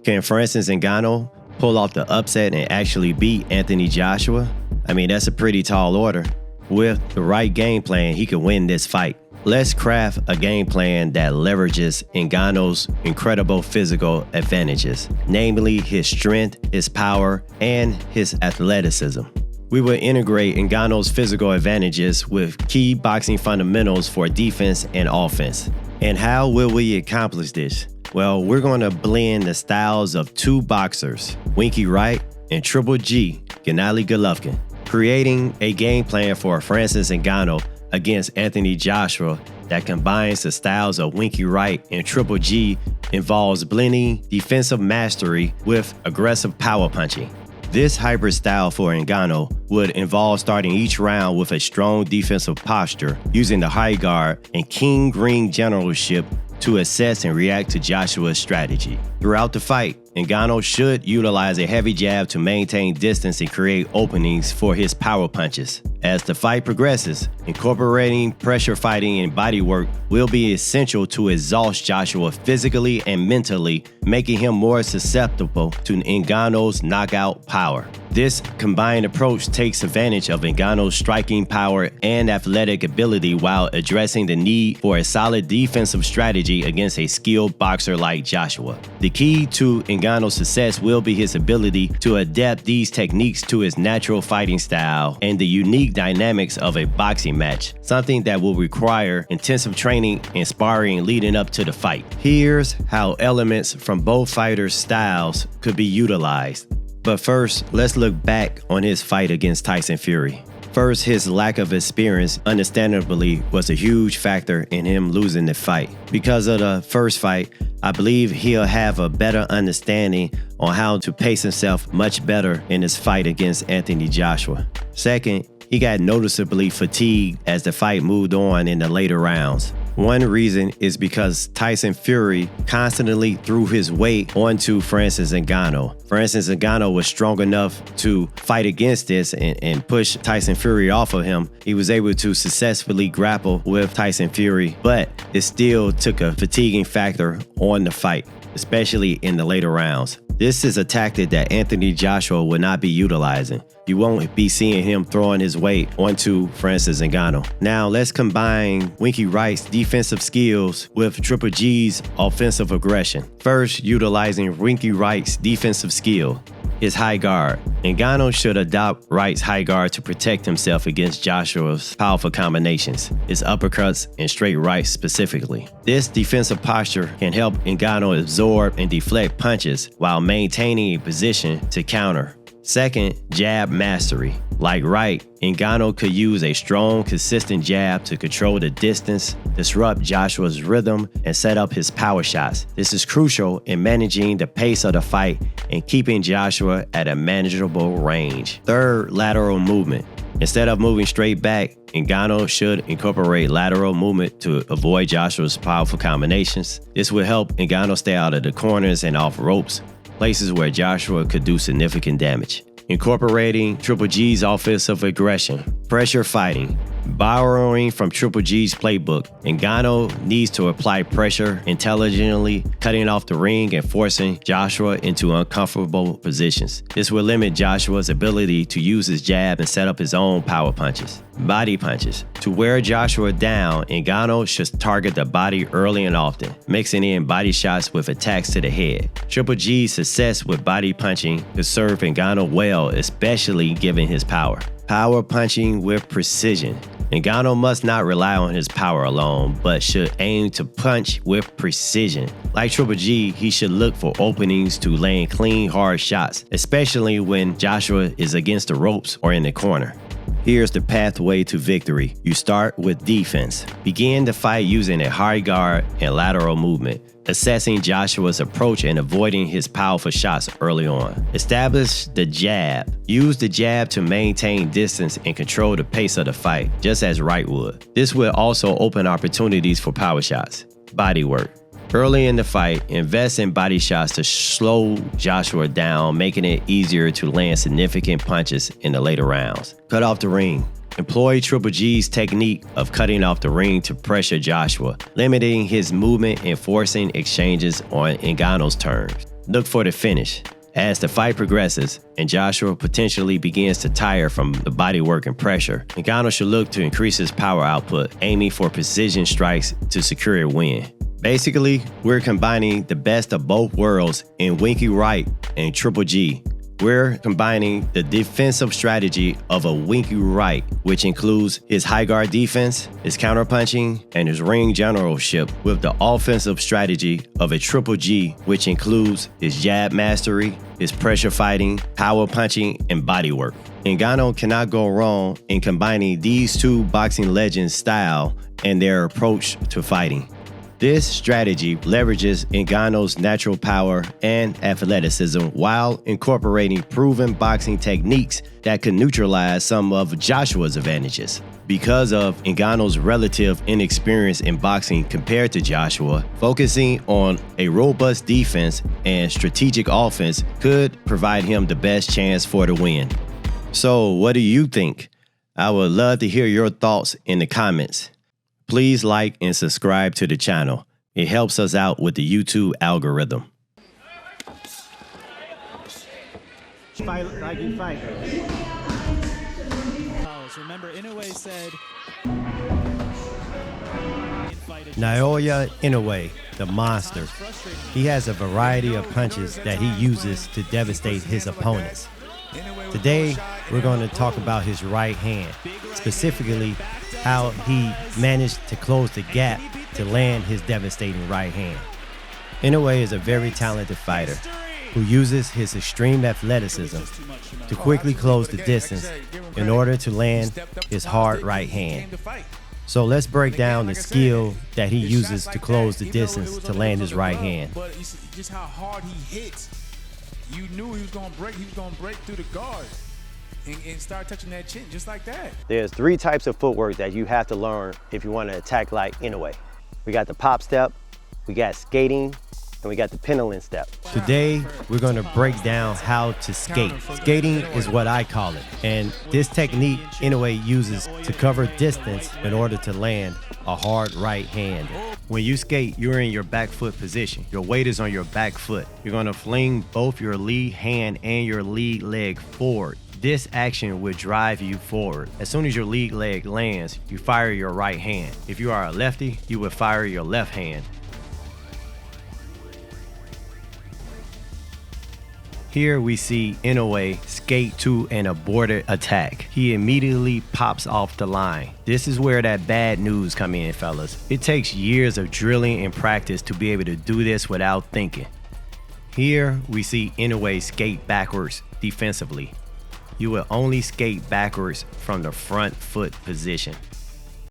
Can Francis Ngannou pull off the upset and actually beat Anthony Joshua? I mean, that's a pretty tall order. With the right game plan, he could win this fight. Let's craft a game plan that leverages Ngannou's incredible physical advantages, namely his strength, his power, and his athleticism. We will integrate Ngannou's physical advantages with key boxing fundamentals for defense and offense. And how will we accomplish this? Well, we're going to blend the styles of two boxers, Winky Wright and Triple G, Gennady Golovkin, creating a game plan for Francis Ngannou against Anthony Joshua that combines the styles of Winky Wright and Triple G, involves blending defensive mastery with aggressive power punching. This hybrid style for Ngannou would involve starting each round with a strong defensive posture, using the high guard and king ring generalship to assess and react to Joshua's strategy. Throughout the fight, Ngannou should utilize a heavy jab to maintain distance and create openings for his power punches. As the fight progresses, incorporating pressure fighting and body work will be essential to exhaust Joshua physically and mentally, making him more susceptible to Ngannou's knockout power. This combined approach takes advantage of Ngannou's striking power and athletic ability while addressing the need for a solid defensive strategy against a skilled boxer like Joshua. The key to Ngannou's success will be his ability to adapt these techniques to his natural fighting style and the unique dynamics of a boxing match, something that will require intensive training and sparring leading up to the fight. Here's how elements from both fighters' styles could be utilized. But first, let's look back on his fight against Tyson Fury. First, his lack of experience, understandably, was a huge factor in him losing the fight. Because of the first fight, I believe he'll have a better understanding on how to pace himself much better in his fight against Anthony Joshua. Second, he got noticeably fatigued as the fight moved on in the later rounds. One reason is because Tyson Fury constantly threw his weight onto Francis Ngannou. Francis Ngannou was strong enough to fight against this and push Tyson Fury off of him. He was able to successfully grapple with Tyson Fury, but it still took a fatiguing factor on the fight, especially in the later rounds. This is a tactic that Anthony Joshua will not be utilizing. You won't be seeing him throwing his weight onto Francis Ngannou. Now let's combine Winky Wright's defensive skills with Triple G's offensive aggression. First, utilizing Winky Wright's defensive skill, his high guard. Ngannou should adopt Wright's high guard to protect himself against Joshua's powerful combinations, his uppercuts and straight rights specifically. This defensive posture can help Ngannou absorb and deflect punches while maintaining a position to counter. Second, jab mastery. Like Wright, Ngannou could use a strong, consistent jab to control the distance, disrupt Joshua's rhythm, and set up his power shots. This is crucial in managing the pace of the fight and keeping Joshua at a manageable range. Third, lateral movement. Instead of moving straight back, Ngannou should incorporate lateral movement to avoid Joshua's powerful combinations. This will help Ngannou stay out of the corners and off ropes, places where Joshua could do significant damage. Incorporating Triple G's offensive aggression, pressure fighting. Borrowing from Triple G's playbook, Ngannou needs to apply pressure intelligently, cutting off the ring and forcing Joshua into uncomfortable positions. This will limit Joshua's ability to use his jab and set up his own power punches. Body punches. To wear Joshua down, Ngannou should target the body early and often, mixing in body shots with attacks to the head. Triple G's success with body punching could serve Ngannou well, especially given his power. Power punching with precision. Ngannou must not rely on his power alone, but should aim to punch with precision. Like Triple G, he should look for openings to land clean, hard shots, especially when Joshua is against the ropes or in the corner. Here's the pathway to victory. You start with defense. Begin the fight using a high guard and lateral movement, assessing Joshua's approach and avoiding his powerful shots early on. Establish the jab. Use the jab to maintain distance and control the pace of the fight, just as Wright would. This will also open opportunities for power shots. Body work. Early in the fight, invest in body shots to slow Joshua down, making it easier to land significant punches in the later rounds. Cut off the ring. Employ Triple G's technique of cutting off the ring to pressure Joshua, limiting his movement and forcing exchanges on Ngannou's terms. Look for the finish. As the fight progresses and Joshua potentially begins to tire from the bodywork and pressure, Ngannou should look to increase his power output, aiming for precision strikes to secure a win. Basically, we're combining the best of both worlds in winky right and triple G. We're combining the defensive strategy of a winky right, which includes his high guard defense, his counterpunching, and his ring generalship, with the offensive strategy of a triple G, which includes his jab mastery, his pressure fighting, power punching, and bodywork. Ngannou cannot go wrong in combining these two boxing legends' style and their approach to fighting. This strategy leverages Ngannou's natural power and athleticism while incorporating proven boxing techniques that can neutralize some of Joshua's advantages. Because of Ngannou's relative inexperience in boxing compared to Joshua, focusing on a robust defense and strategic offense could provide him the best chance for the win. So, what do you think? I would love to hear your thoughts in the comments. Please like and subscribe to the channel. It helps us out with the YouTube algorithm. Fight like you fight. Remember, Inoue said... Naoya Inoue, the monster. He has a variety of punches that he uses to devastate his opponents. Today, we're going to talk about his right hand, specifically how he managed to close the gap to land his devastating right hand. Inoue is a very talented fighter who uses his extreme athleticism to quickly close the distance in order to land his hard right hand. So let's break down the skill that he uses to close the distance to land his right hand. But just how hard he hits, you knew he was going to break through the guard and start touching that chin just like that. There's 3 types of footwork that you have to learn if you want to attack like Inoue. We got the pop step, we got skating, and we got the pendulum step. Today, we're going to break down how to skate. Skating is what I call it, and this technique Inoue uses to cover distance in order to land a hard right hand. When you skate, you're in your back foot position. Your weight is on your back foot. You're going to fling both your lead hand and your lead leg forward. This action would drive you forward. As soon as your lead leg lands, you fire your right hand. If you are a lefty, you would fire your left hand. Here we see Inoue skate to an aborted attack. He immediately pops off the line. This is where that bad news come in, fellas. It takes years of drilling and practice to be able to do this without thinking. Here we see Inoue skate backwards defensively. You will only skate backwards from the front foot position.